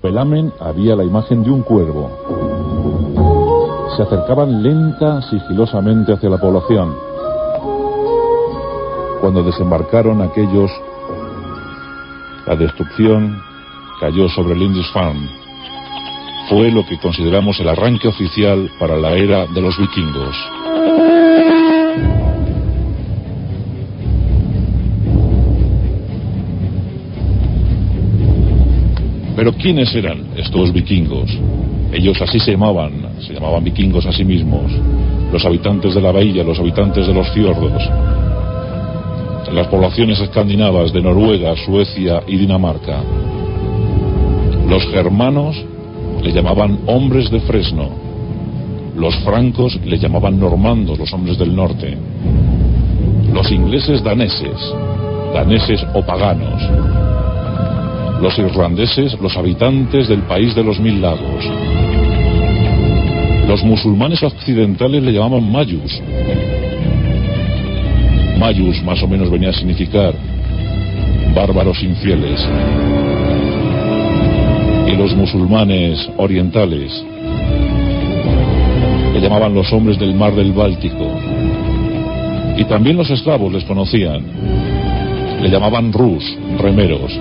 pelamen había la imagen de un cuervo. Se acercaban lenta, sigilosamente hacia la población. Cuando desembarcaron aquellos, la destrucción cayó sobre Lindisfarne. Fue lo que consideramos el arranque oficial para la era de los vikingos. Pero ¿quiénes eran estos vikingos? Ellos así se llamaban vikingos a sí mismos. Los habitantes de la bahía, los habitantes de los fiordos. En las poblaciones escandinavas de Noruega, Suecia y Dinamarca. Los germanos le llamaban hombres de fresno. Los francos le llamaban normandos, los hombres del norte. Los ingleses daneses o paganos. Los irlandeses, los habitantes del país de los 1000 lagos. Los musulmanes occidentales le llamaban mayus. Mayus más o menos venía a significar bárbaros infieles. Y los musulmanes orientales le llamaban los hombres del mar del Báltico. Y también los esclavos les conocían. Le llamaban rus, remeros.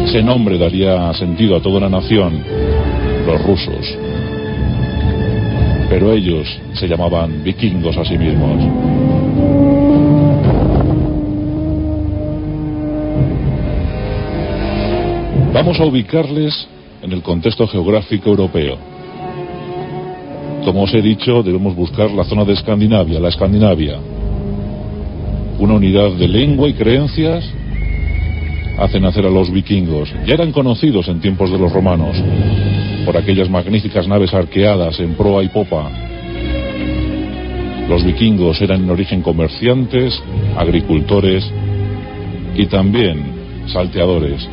Ese nombre daría sentido a toda una nación, los rusos. Pero ellos se llamaban vikingos a sí mismos. Vamos a ubicarles en el contexto geográfico europeo. Como os he dicho, debemos buscar la zona de Escandinavia, la Escandinavia. Una unidad de lengua y creencias hace nacer a los vikingos. Ya eran conocidos en tiempos de los romanos por aquellas magníficas naves arqueadas en proa y popa. Los vikingos eran en origen comerciantes, agricultores y también salteadores.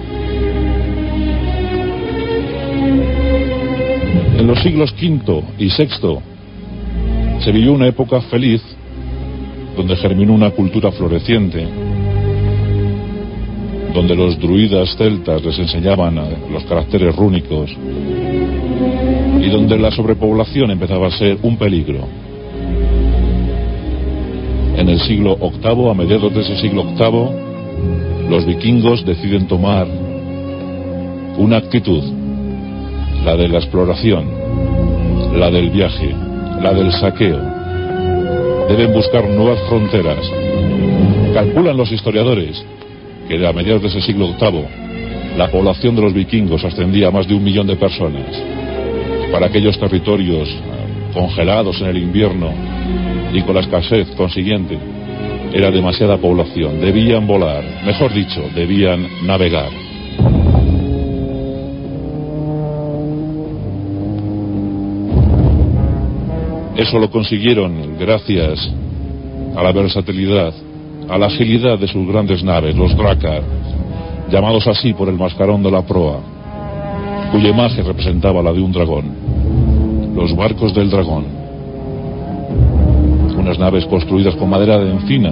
En los siglos V y VI se vivió una época feliz donde germinó una cultura floreciente, donde los druidas celtas les enseñaban los caracteres rúnicos y donde la sobrepoblación empezaba a ser un peligro. En el siglo VIII, a mediados de ese siglo VIII, los vikingos deciden tomar una actitud, la de la exploración, la del viaje, la del saqueo. Deben buscar nuevas fronteras. Calculan los historiadores que a mediados de ese siglo VIII la población de los vikingos ascendía a más de 1 millón de personas. Para aquellos territorios congelados en el invierno y con la escasez consiguiente, era demasiada población. Debían volar, mejor dicho, debían navegar. Eso lo consiguieron gracias a la versatilidad, a la agilidad de sus grandes naves, los Drakkar, llamados así por el mascarón de la proa, cuya imagen representaba la de un dragón. Los barcos del dragón, unas naves construidas con madera de encina,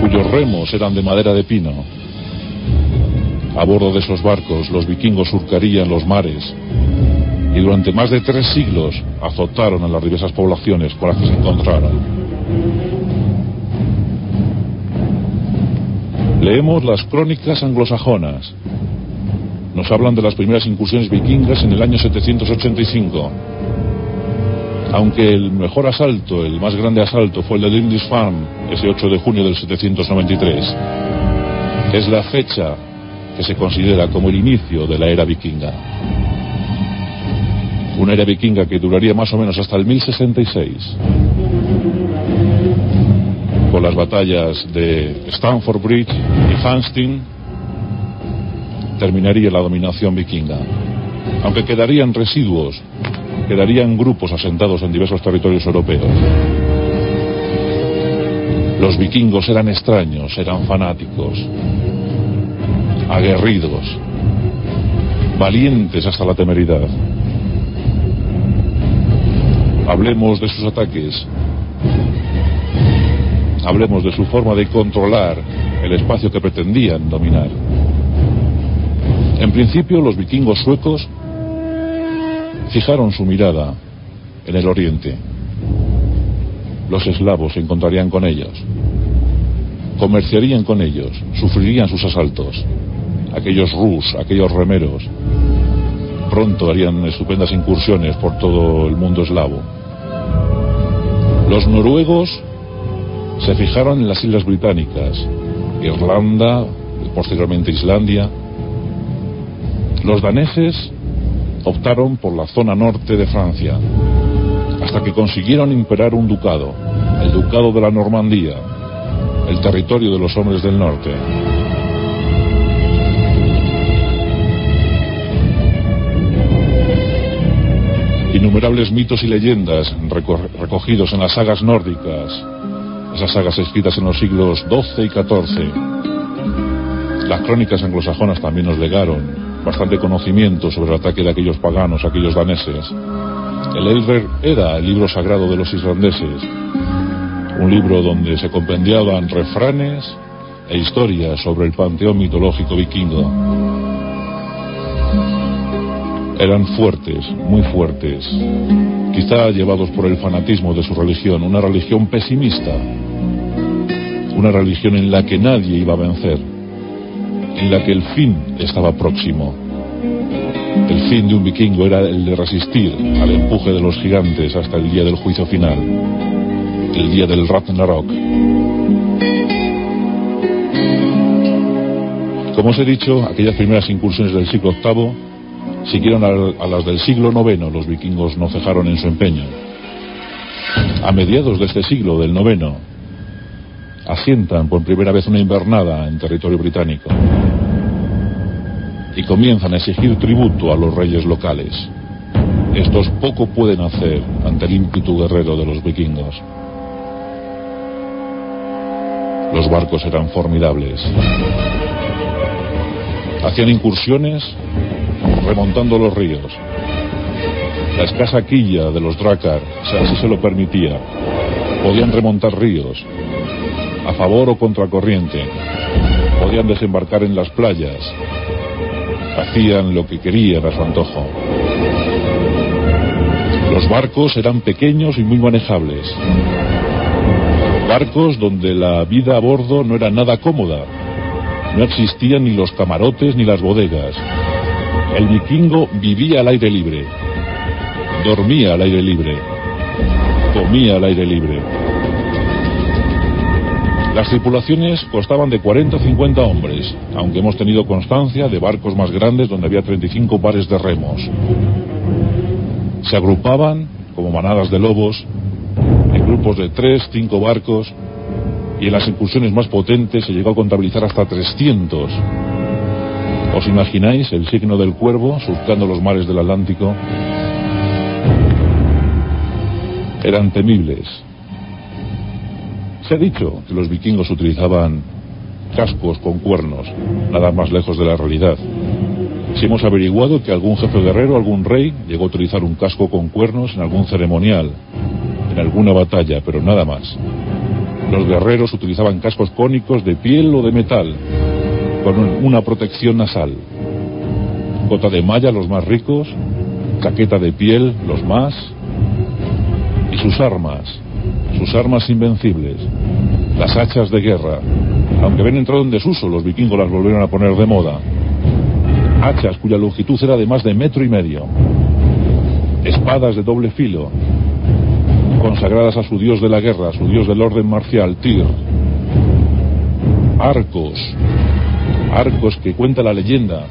cuyos remos eran de madera de pino. A bordo de esos barcos los vikingos surcarían los mares y durante más de 3 siglos azotaron a las diversas poblaciones con las que se encontraron. Leemos las crónicas anglosajonas. Nos hablan de las primeras incursiones vikingas en el año 785. Aunque el mejor asalto, el más grande asalto, fue el de Lindisfarne, ese 8 de junio del 793. Es la fecha que se considera como el inicio de la era vikinga. Una era vikinga que duraría más o menos hasta el 1066. Con las batallas de Stamford Bridge y Hastings terminaría la dominación vikinga. Aunque quedarían residuos, quedarían grupos asentados en diversos territorios europeos. Los vikingos eran extraños, eran fanáticos, aguerridos, valientes hasta la temeridad. Hablemos de sus ataques, hablemos de su forma de controlar el espacio que pretendían dominar. En principio, los vikingos suecos fijaron su mirada en el oriente. Los eslavos se encontrarían con ellos, comerciarían con ellos, sufrirían sus asaltos. Aquellos rus, aquellos remeros, pronto harían estupendas incursiones por todo el mundo eslavo. Los noruegos se fijaron en las islas británicas, Irlanda, posteriormente Islandia. Los daneses optaron por la zona norte de Francia, hasta que consiguieron imperar un ducado, el ducado de la Normandía, el territorio de los hombres del norte. Innumerables mitos y leyendas recogidos en las sagas nórdicas, esas sagas escritas en los siglos XII y XIV. Las crónicas anglosajonas también nos legaron bastante conocimiento sobre el ataque de aquellos paganos, aquellos daneses. El Elver era el libro sagrado de los islandeses, un libro donde se compendiaban refranes e historias sobre el panteón mitológico vikingo. Eran fuertes, muy fuertes, quizá llevados por el fanatismo de su religión, una religión pesimista, una religión en la que nadie iba a vencer, en la que el fin estaba próximo. El fin de un vikingo era el de resistir al empuje de los gigantes hasta el día del juicio final, el día del Ragnarok. Como os he dicho, aquellas primeras incursiones del siglo VIII siguieron a las del siglo IX. Los vikingos no cejaron en su empeño. A mediados de este siglo, del IX, asientan por primera vez una invernada en territorio británico y comienzan a exigir tributo a los reyes locales. Estos poco pueden hacer ante el ímpetu guerrero de los vikingos. Los barcos eran formidables. Hacían incursiones remontando los ríos. La escasa quilla de los drácar, si así se lo permitía, podían remontar ríos a favor o contracorriente, podían desembarcar en las playas, hacían lo que querían a su antojo. Los barcos eran pequeños y muy manejables, barcos donde la vida a bordo no era nada cómoda. No existían ni los camarotes ni las bodegas. El vikingo vivía al aire libre, dormía al aire libre, comía al aire libre. Las tripulaciones constaban de 40 o 50 hombres, aunque hemos tenido constancia de barcos más grandes donde había 35 pares de remos. Se agrupaban como manadas de lobos en grupos de 3, 5 barcos, y en las incursiones más potentes se llegó a contabilizar hasta 300. ¿Os imagináis el signo del cuervo surcando los mares del Atlántico? Eran temibles. Se ha dicho que los vikingos utilizaban cascos con cuernos, nada más lejos de la realidad. Si hemos averiguado que algún jefe guerrero, algún rey, llegó a utilizar un casco con cuernos en algún ceremonial, en alguna batalla, pero nada más. Los guerreros utilizaban cascos cónicos de piel o de metal, con una protección nasal. Cota de malla, los más ricos, chaqueta de piel, los más, y sus armas invencibles, las hachas de guerra. Aunque habían entrado en desuso, los vikingos las volvieron a poner de moda. Hachas cuya longitud era de más de 1,5 metros. Espadas de doble filo, consagradas a su dios de la guerra, a su dios del orden marcial, Tyr. Arcos que cuenta la leyenda.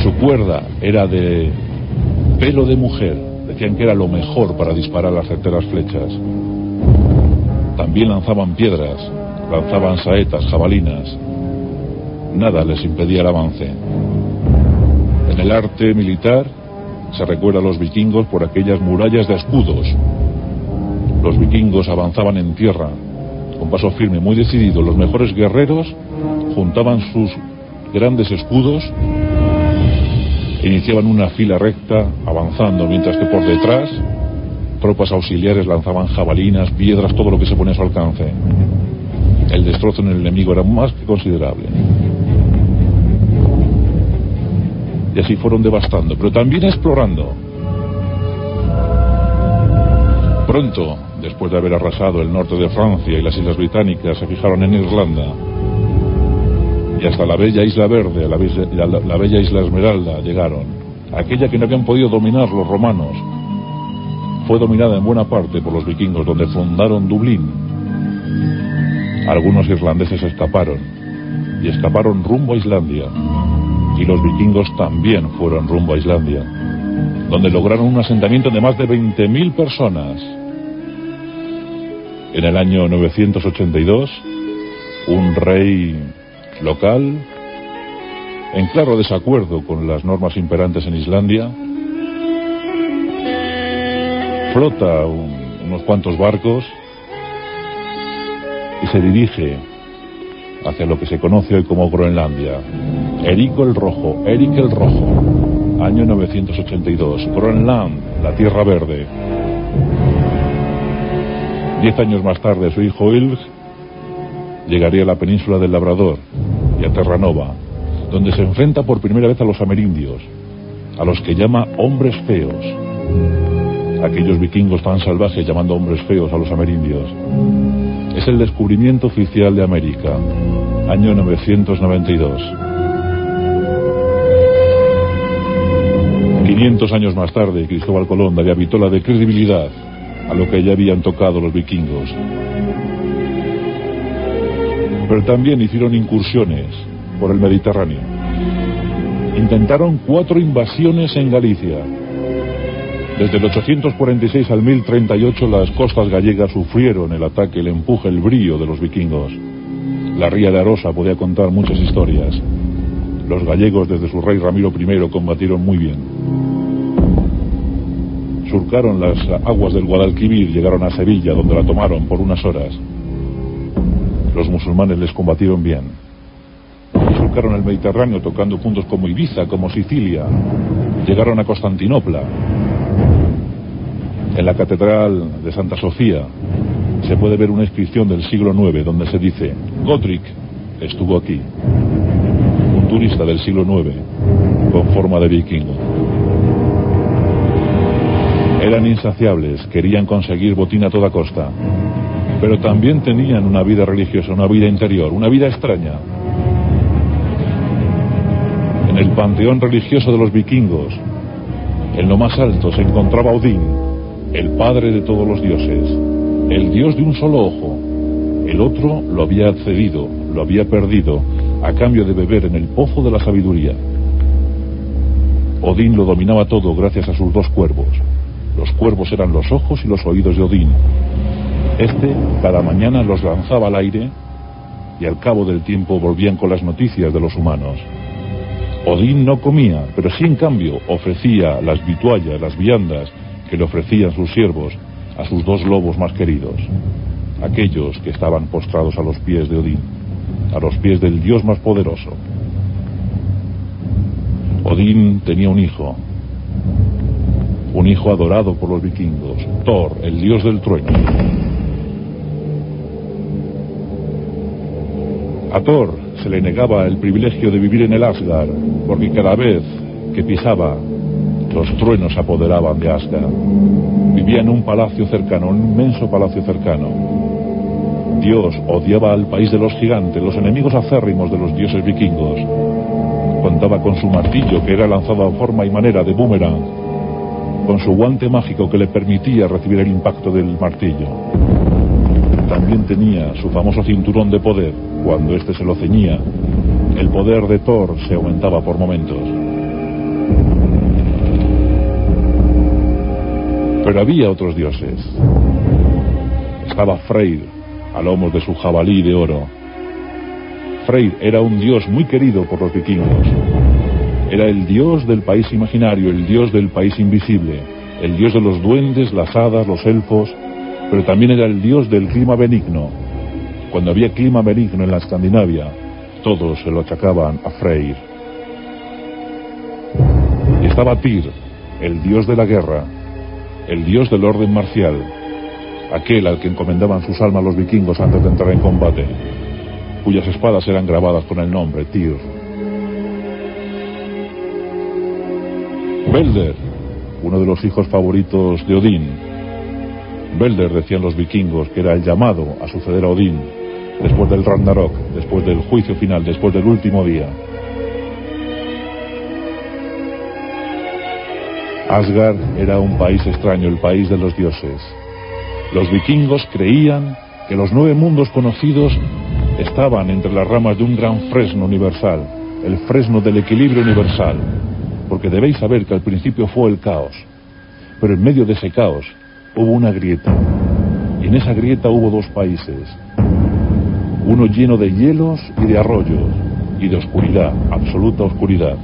Su cuerda era de pelo de mujer. Decían que era lo mejor para disparar las certeras flechas. También lanzaban piedras, lanzaban saetas, jabalinas. Nada les impedía el avance. En el arte militar se recuerda a los vikingos por aquellas murallas de escudos. Los vikingos avanzaban en tierra, con paso firme, muy decidido. Los mejores guerreros juntaban sus grandes escudos e iniciaban una fila recta, avanzando, mientras que por detrás tropas auxiliares lanzaban jabalinas, piedras, todo lo que se ponía a su alcance. El destrozo en el enemigo era más que considerable. y así fueron devastando, pero también explorando. Pronto, después de haber arrasado el norte de Francia y las Islas Británicas, se fijaron en Irlanda, y hasta la bella Isla Verde, la bella Isla Esmeralda llegaron, aquella que no habían podido dominar los romanos. Fue dominada en buena parte por los vikingos, donde fundaron Dublín. Algunos irlandeses escaparon, y escaparon rumbo a Islandia, y los vikingos también fueron rumbo a Islandia, donde lograron un asentamiento de más de 20.000 personas. En el año 982, un rey local, en claro desacuerdo con las normas imperantes en Islandia, flota unos cuantos barcos y se dirige hacia lo que se conoce hoy como Groenlandia. Eric el Rojo, año 982, Groenland, la Tierra Verde. 10 años más tarde, su hijo Ilg llegaría a la península del Labrador y a Terranova, donde se enfrenta por primera vez a los amerindios, a los que llama hombres feos. Aquellos vikingos tan salvajes llamando hombres feos a los amerindios. Es el descubrimiento oficial de América, año 992. 500 años más tarde, Cristóbal Colón daría vitola de credibilidad a lo que ya habían tocado los vikingos. Pero también hicieron incursiones por el Mediterráneo. Intentaron 4 invasiones en Galicia. Desde el 846 al 1038 las costas gallegas sufrieron el ataque, el empuje, el brío de los vikingos. La ría de Arosa podía contar muchas historias. Los gallegos desde su rey Ramiro I combatieron muy bien. Surcaron las aguas del Guadalquivir, llegaron a Sevilla, donde la tomaron por unas horas. Los musulmanes les combatieron bien. Y surcaron el Mediterráneo tocando puntos como Ibiza, como Sicilia. Llegaron a Constantinopla. En la catedral de Santa Sofía se puede ver una inscripción del siglo IX donde se dice: Godric estuvo aquí. Un turista del siglo IX con forma de vikingo. Eran insaciables, querían conseguir botín a toda costa, pero también tenían una vida religiosa, una vida interior, una vida extraña. En el panteón religioso de los vikingos, en lo más alto se encontraba Odín, el padre de todos los dioses, el dios de un solo ojo. El otro lo había cedido, lo había perdido, a cambio de beber en el pozo de la sabiduría. Odín lo dominaba todo gracias a sus 2 cuervos. Los cuervos eran los ojos y los oídos de Odín. Este cada mañana los lanzaba al aire y al cabo del tiempo volvían con las noticias de los humanos. Odín no comía, pero sí en cambio ofrecía las vituallas, las viandas que le ofrecían sus siervos a sus 2 lobos más queridos, aquellos que estaban postrados a los pies de Odín, a los pies del dios más poderoso. Odín tenía un hijo adorado por los vikingos, Thor, el dios del trueno. A Thor se le negaba el privilegio de vivir en el Asgard, porque cada vez que pisaba, los truenos se apoderaban de Asgard. Vivía en un palacio cercano, un inmenso palacio cercano. Dios odiaba al país de los gigantes, los enemigos acérrimos de los dioses vikingos. Contaba con su martillo, que era lanzado a forma y manera de boomerang, con su guante mágico que le permitía recibir el impacto del martillo. También tenía su famoso cinturón de poder. Cuando éste se lo ceñía, el poder de Thor se aumentaba por momentos. Pero había otros dioses. Estaba Freyr, a lomos de su jabalí de oro. Freyr era un dios muy querido por los vikingos. Era el dios del país imaginario, el dios del país invisible, el dios de los duendes, las hadas, los elfos, pero también era el dios del clima benigno. Cuando había clima benigno en la Escandinavia, todos se lo achacaban a Freyr. Y estaba Tyr, el dios de la guerra, el dios del orden marcial, aquel al que encomendaban sus almas los vikingos antes de entrar en combate, cuyas espadas eran grabadas con el nombre Tyr. Belder, uno de los hijos favoritos de Odín. Belder, decían los vikingos, que era el llamado a suceder a Odín después del Ragnarok, después del juicio final, después del último día. Asgard era un país extraño, el país de los dioses. Los vikingos creían que los 9 mundos conocidos estaban entre las ramas de un gran fresno universal, el fresno del equilibrio universal, porque debéis saber que al principio fue el caos, pero en medio de ese caos hubo una grieta, y en esa grieta hubo 2 países, uno lleno de hielos y de arroyos, y de oscuridad, absoluta oscuridad,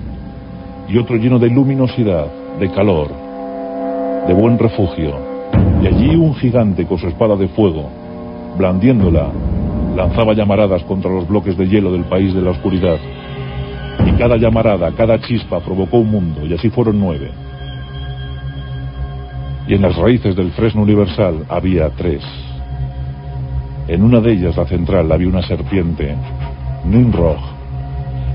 y otro lleno de luminosidad, de calor, de buen refugio, y allí un gigante con su espada de fuego, blandiéndola, lanzaba llamaradas contra los bloques de hielo del país de la oscuridad, y cada llamarada, cada chispa provocó un mundo, y así fueron 9. Y en las raíces del fresno universal había 3. En una de ellas, la central, había una serpiente, Nimrod.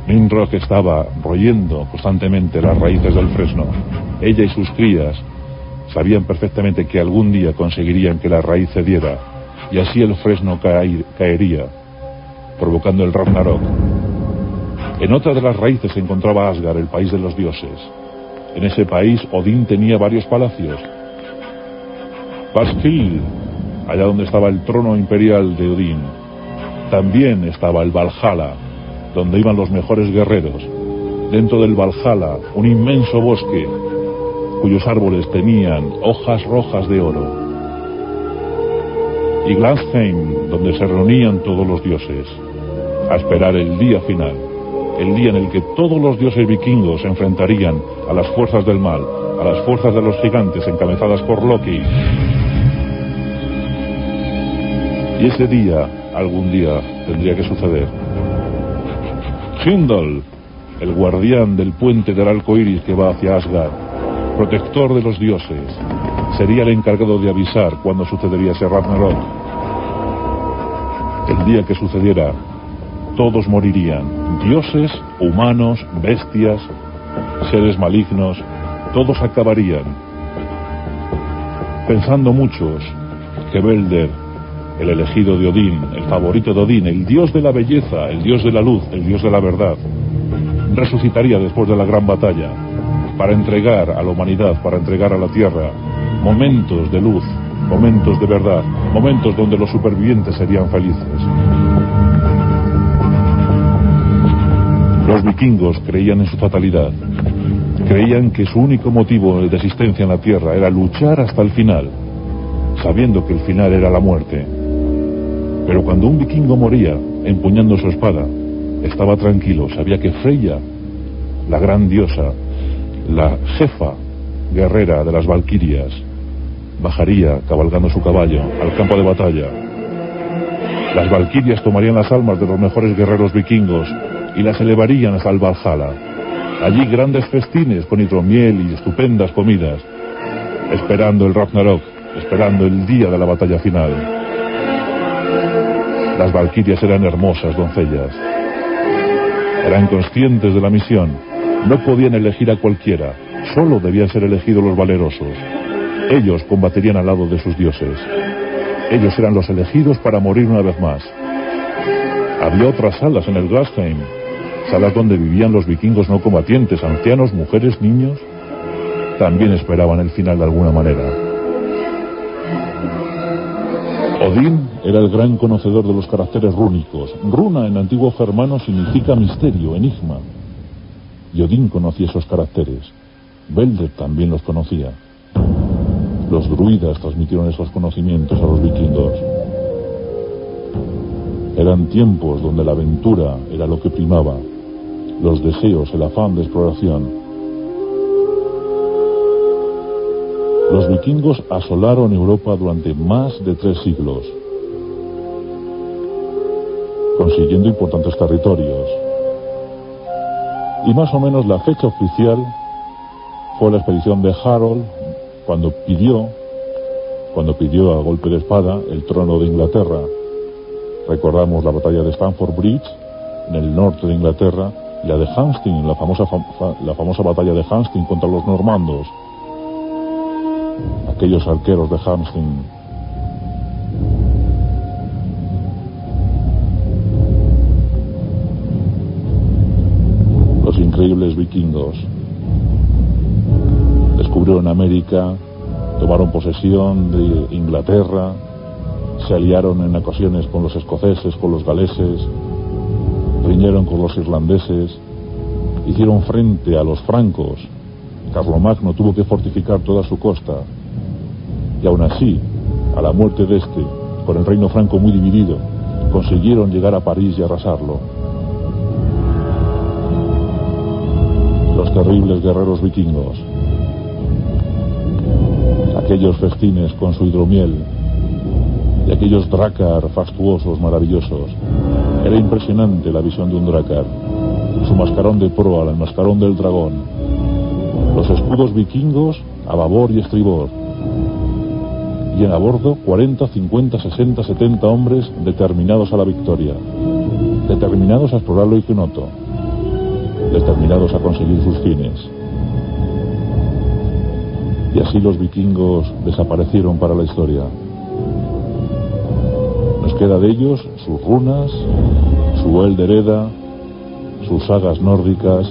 Nimrod estaba royendo constantemente las raíces del fresno. Ella y sus crías sabían perfectamente que algún día conseguirían que la raíz cediera, y así el fresno caería, provocando el Ragnarok. En otra de las raíces se encontraba Asgard, el país de los dioses. En ese país Odín tenía varios palacios. Valhall, allá donde estaba el trono imperial de Odín. También estaba el Valhalla, donde iban los mejores guerreros. Dentro del Valhalla, un inmenso bosque, cuyos árboles tenían hojas rojas de oro. Y Glansheim, donde se reunían todos los dioses, a esperar el día final, el día en el que todos los dioses vikingos se enfrentarían a las fuerzas del mal, a las fuerzas de los gigantes encabezadas por Loki. Y ese día, algún día, tendría que suceder. Heimdall, el guardián del puente del arco iris que va hacia Asgard, protector de los dioses, sería el encargado de avisar cuando sucedería ese Ragnarok. El día que sucediera, todos morirían, dioses, humanos, bestias, seres malignos, todos acabarían. Pensando muchos que Belder, el elegido de Odín, el favorito de Odín, el dios de la belleza, el dios de la luz, el dios de la verdad, resucitaría después de la gran batalla, para entregar a la humanidad, para entregar a la tierra momentos de luz, momentos de verdad, momentos donde los supervivientes serían felices. Los vikingos creían en su fatalidad, creían que su único motivo de existencia en la tierra era luchar hasta el final, sabiendo que el final era la muerte. Pero cuando un vikingo moría empuñando su espada, estaba tranquilo, sabía que Freya, la gran diosa, la jefa guerrera de las valquirias, bajaría cabalgando su caballo al campo de batalla. Las valquirias tomarían las almas de los mejores guerreros vikingos y las elevarían hasta el Valhalla. Allí grandes festines con hidromiel y estupendas comidas, esperando el Ragnarok, esperando el día de la batalla final. Las valquirias eran hermosas doncellas, eran conscientes de la misión, no podían elegir a cualquiera, solo debían ser elegidos los valerosos. Ellos combatirían al lado de sus dioses, ellos eran los elegidos para morir una vez más. Había otras salas en el Glansheim, salas donde vivían los vikingos no combatientes, ancianos, mujeres, niños, también esperaban el final de alguna manera. Odín era el gran conocedor de los caracteres rúnicos. Runa en antiguo germano significa misterio, enigma. Y Odín conocía esos caracteres. Belder también los conocía. Los druidas transmitieron esos conocimientos a los vikingos. Eran tiempos donde la aventura era lo que primaba, los deseos, el afán de exploración. Los vikingos asolaron Europa durante más de 3 siglos, consiguiendo importantes territorios. Y más o menos la fecha oficial fue la expedición de Harold, cuando pidió a golpe de espada el trono de Inglaterra. Recordamos la batalla de Stamford Bridge, en el norte de Inglaterra, y la de Hastings, la famosa batalla de Hastings contra los normandos, aquellos arqueros de Hastings. Los increíbles vikingos descubrieron América, tomaron posesión de Inglaterra, se aliaron en ocasiones con los escoceses, con los galeses, riñeron con los irlandeses, hicieron frente a los francos. Carlomagno tuvo que fortificar toda su costa, y aún así, a la muerte de este, con el reino franco muy dividido, consiguieron llegar a París y arrasarlo. Los terribles guerreros vikingos, aquellos festines con su hidromiel y aquellos drácar fastuosos, maravillosos. Era impresionante la visión de un drácar, su mascarón de proa, el mascarón del dragón, los escudos vikingos a babor y estribor, y en a bordo 40, 50, 60, 70 hombres determinados a la victoria, determinados a explorar lo ignoto, determinados a conseguir sus fines. Y así los vikingos desaparecieron para la historia. Nos queda de ellos sus runas, su Eldereda, sus sagas nórdicas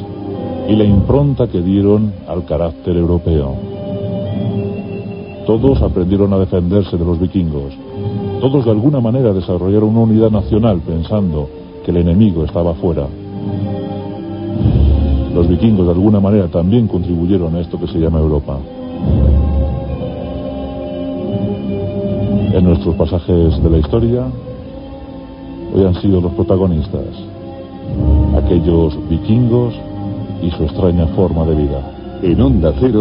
y la impronta que dieron al carácter europeo. Todos aprendieron a defenderse de los vikingos. Todos de alguna manera desarrollaron una unidad nacional pensando que el enemigo estaba fuera. Los vikingos de alguna manera también contribuyeron a esto que se llama Europa. En nuestros pasajes de la historia, hoy han sido los protagonistas, aquellos vikingos y su extraña forma de vida. En Onda Cero.